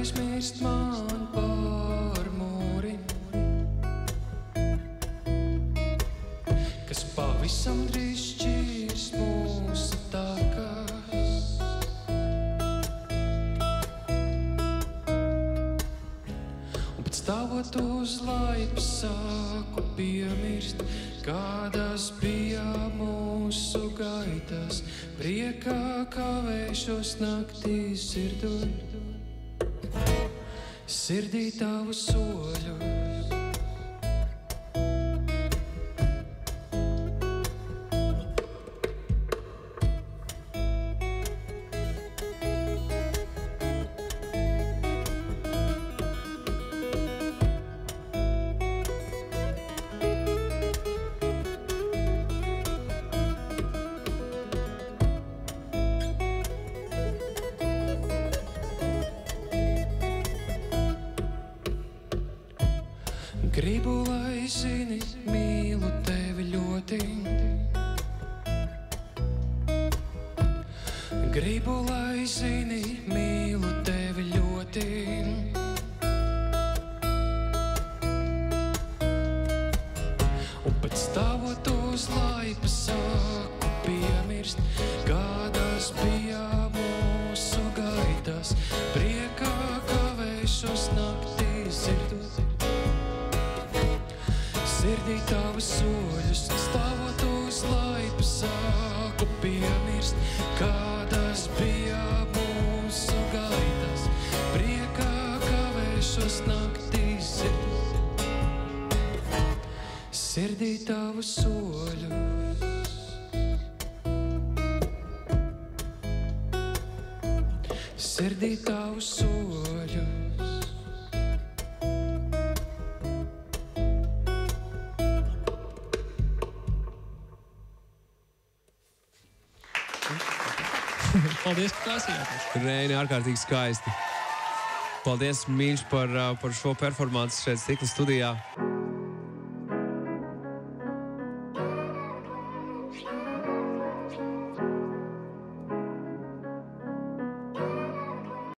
aizmirst man par mūri, kas pavisam drīz šķirs mūsu takas. Un pēc stāvot uz laipas sāku piemirst, kādas bija mūsu gaitas, priekā kavēšos naktī sirdot, sirdī tavu soļus. Gribu, lai zini, mīlu tevi ļoti. Gribu, lai zini, mīlu tevi ļoti. Un pēc stāvot uz laipas sāku piemirst, kādas bija mūsu gaitas, priekā kavēšos naktī sirdot, sirdī tavas soļus. Stāvot uz laipas sāku piemirst, kādas bija mūsu gaitas, priekā kavēšos naktī sirdot, sirdī tavas soļus. Sirdī tavas soļus. Paldies, ka klausījāties. Reini, ārkārtīgi skaisti. Paldies, mīļš, par šo performanci šeit Stikla studijā.